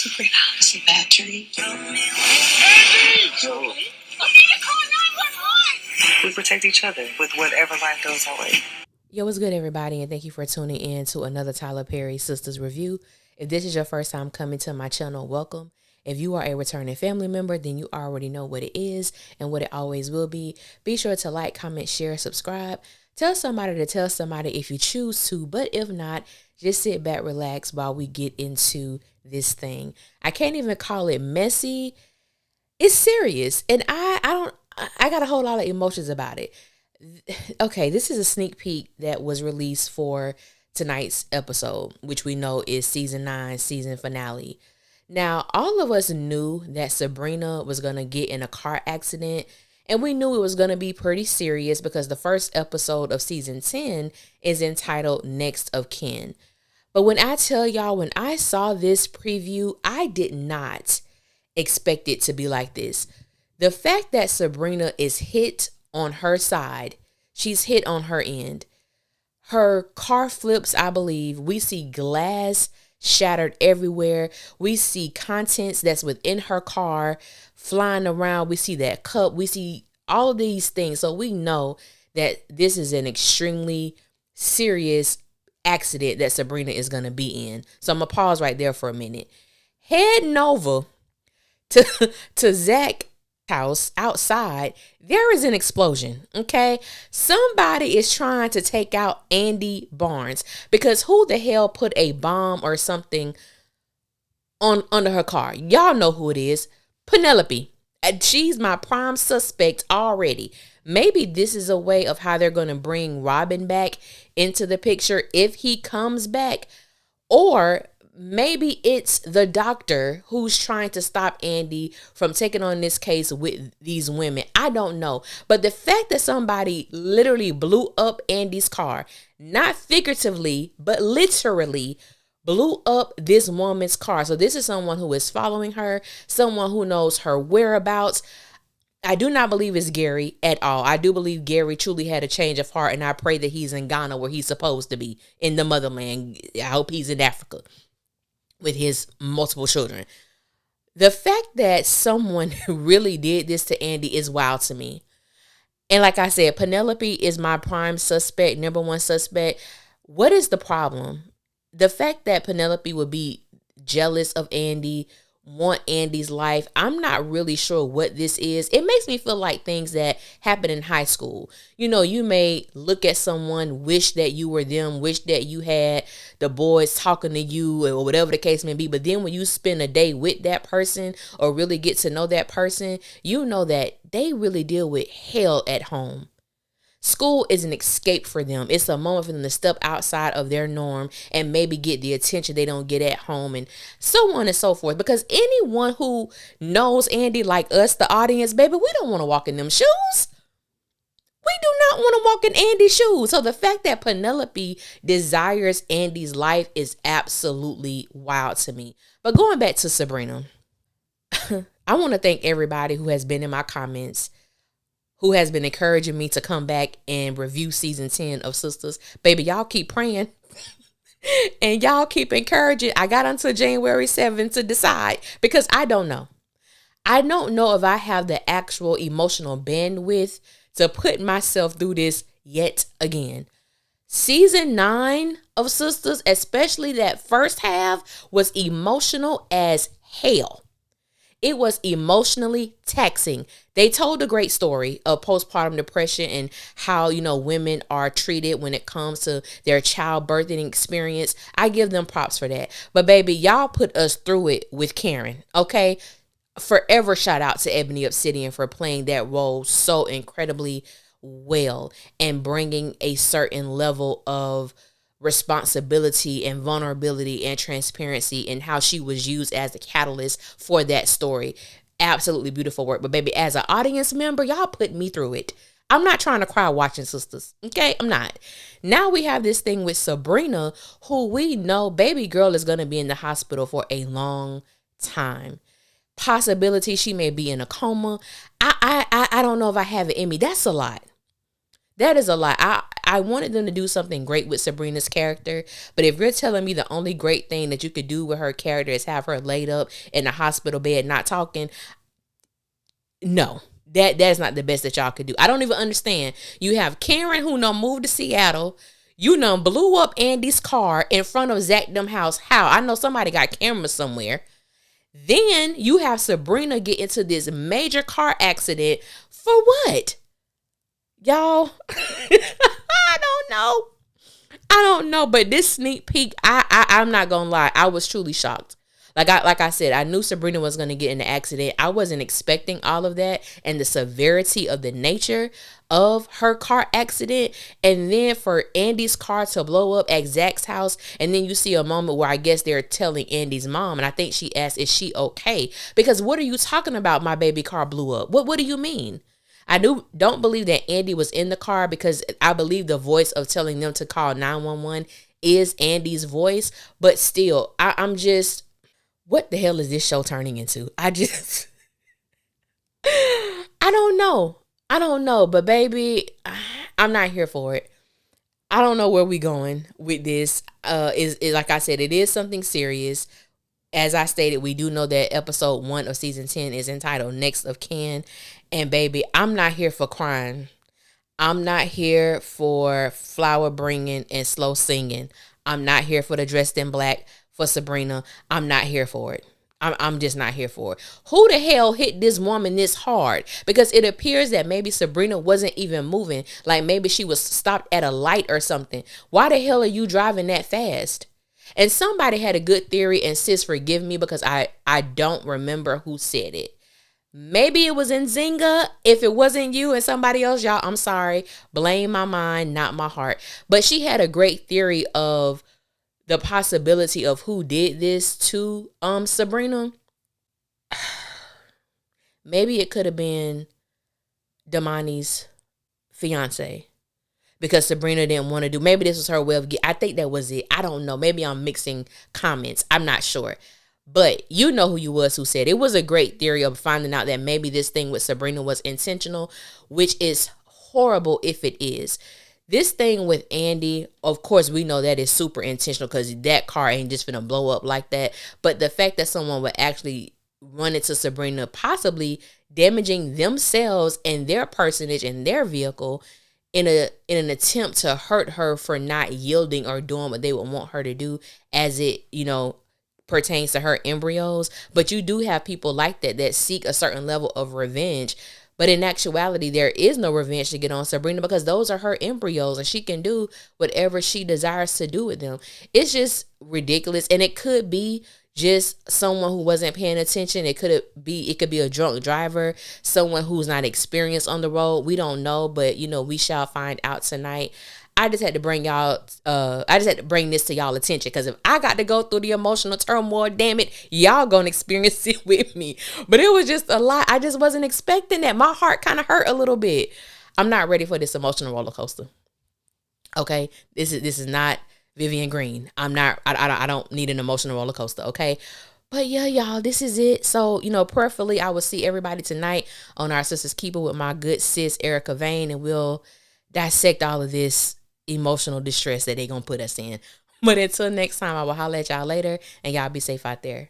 That was a bad dream. We protect each other with whatever life throws our way. Yo, what's good, everybody, and thank you for tuning in to another Tyler Perry Sistas review. If this is your first time coming to my channel, welcome. If you are a returning family member, then you already know what it is and what it always will be. Be sure to like, comment, share, subscribe. Tell somebody to tell somebody if you choose to, but if not, just sit back, relax while we get into this thing. I can't even call it messy. It's serious, and I got a whole lot of emotions about it. Okay, this is a sneak peek that was released for tonight's episode, which we know is season 9, season finale. Now, all of us knew that Sabrina was going to get in a car accident, and we knew it was going to be pretty serious because the first episode of season 10 is entitled Next of Kin. But when I tell y'all, when I saw this preview, I did not expect it to be like this. The fact that Sabrina is hit on her side, she's hit on her end. Her car flips, I believe. We see glass shattered everywhere. We see contents that's within her car flying around. We see that cup. We see all of these things. So we know that this is an extremely serious accident that Sabrina is going to be in. So I'm going to pause right there for a minute. Heading over to Zach's house outside, there is an explosion. Okay, somebody is trying to take out Andy Barnes because who the hell put a bomb or something on under her car? Y'all know who it is. Penelope. She's my prime suspect already. Maybe this is a way of how they're going to bring Robin back into the picture if he comes back, or maybe it's the doctor who's trying to stop Andy from taking on this case with these women. I don't know. But the fact that somebody literally blew up Andy's car, not figuratively, but literally blew up this woman's car. So this is someone who is following her, someone who knows her whereabouts. I do not believe it's Gary at all. I do believe Gary truly had a change of heart, and I pray that he's in Ghana where he's supposed to be, in the motherland. I hope he's in Africa with his multiple children. The fact that someone really did this to Andy is wild to me. And like I said, Penelope is my prime suspect, number one suspect. What is the problem? The fact that Penelope would be jealous of Andy, want Andy's life, I'm not really sure what this is. It makes me feel like things that happen in high school. You know, you may look at someone, wish that you were them, wish that you had the boys talking to you or whatever the case may be. But then when you spend a day with that person or really get to know that person, you know that they really deal with hell at home. School is an escape for them. It's a moment for them to step outside of their norm and maybe get the attention they don't get at home, and so on and so forth. Because anyone who knows Andy, like us, the audience, baby, we don't want to walk in them shoes. We do not want to walk in Andy's shoes. So the fact that Penelope desires Andy's life is absolutely wild to me. But going back to Sabrina, I want to thank everybody who has been in my comments, who has been encouraging me to come back and review season 10 of Sistas. Baby, y'all keep praying and y'all keep encouraging. I got until January 7th to decide because I don't know. I don't know if I have the actual emotional bandwidth to put myself through this yet again. Season 9 of Sistas, especially that first half, was emotional as hell. It was emotionally taxing. They told a great story of postpartum depression and how, you know, women are treated when it comes to their childbirthing experience. I give them props for that. But baby, y'all put us through it with Karen, okay? Forever shout out to Ebony Obsidian for playing that role so incredibly well and bringing a certain level of responsibility and vulnerability and transparency and how she was used as a catalyst for that story. Absolutely beautiful work. But baby, as an audience member, y'all put me through it. I'm not trying to cry watching Sistas. Okay, I'm not. Now we have this thing with Sabrina, who we know baby girl is going to be in the hospital for a long time. Possibility she may be in a coma. I don't know if I have it in me. That's a lot. That is a lot. I wanted them to do something great with Sabrina's character, but if you're telling me the only great thing that you could do with her character is have her laid up in a hospital bed not talking, no. That's not the best that y'all could do. I don't even understand. You have Karen who done moved to Seattle. You done blew up Andy's car in front of Zach them house. How? I know somebody got cameras somewhere. Then you have Sabrina get into this major car accident for what? Y'all, I don't know. I don't know, but this sneak peek, I'm not gonna lie, I was truly shocked. Like I said, I knew Sabrina was gonna get in the accident. I wasn't expecting all of that and the severity of the nature of her car accident. And then for Andy's car to blow up at Zach's house, and then you see a moment where I guess they're telling Andy's mom, and I think she asked, "Is she okay?" Because what are you talking about? My baby car blew up. What do you mean? I don't believe that Andy was in the car, because I believe the voice of telling them to call 911 is Andy's voice. But still, I'm just, what the hell is this show turning into? I don't know. I don't know. But baby, I'm not here for it. I don't know where we going with this. Is like I said, it is something serious. As I stated, we do know that episode 1 of season 10 is entitled Next of Kin. And baby, I'm not here for crying. I'm not here for flower bringing and slow singing. I'm not here for the dressed in black for Sabrina. I'm not here for it. I'm just not here for it. Who the hell hit this woman this hard? Because it appears that maybe Sabrina wasn't even moving. Like maybe she was stopped at a light or something. Why the hell are you driving that fast? And somebody had a good theory, and sis, forgive me because I don't remember who said it. Maybe it was in Zynga. If it wasn't you and somebody else, y'all, I'm sorry. Blame my mind, not my heart. But she had a great theory of the possibility of who did this to Sabrina. Maybe it could have been Damani's fiance, because Sabrina didn't want to do. Maybe this was her way of I think that was it. I don't know. Maybe I'm mixing comments. I'm not sure. But you know who you was who said it. Was a great theory of finding out that maybe this thing with Sabrina was intentional, which is horrible if it is. This thing with Andy, of course, we know that is super intentional, because that car ain't just gonna blow up like that. But the fact that someone would actually run into Sabrina, possibly damaging themselves and their personage and their vehicle in an attempt to hurt her for not yielding or doing what they would want her to do, as it, pertains to her embryos. But you do have people like that seek a certain level of revenge. But in actuality, there is no revenge to get on Sabrina, because those are her embryos and she can do whatever she desires to do with them. It's just ridiculous. And it could be just someone who wasn't paying attention. It could be a drunk driver, someone who's not experienced on the road. We don't know, but we shall find out tonight. I just had to bring this to y'all attention, because if I got to go through the emotional turmoil, damn it, y'all gonna experience it with me. But it was just a lot. I just wasn't expecting that. My heart kind of hurt a little bit. I'm not ready for this emotional roller coaster. Okay, this is not Vivian Green. I don't need an emotional roller coaster. Okay. But yeah, y'all, this is it. So, prayerfully, I will see everybody tonight on our Sisters Keeper with my good sis, Erica Vane, and we'll dissect all of this emotional distress that they gonna put us in. But until next time, I will holler at y'all later, and y'all be safe out there.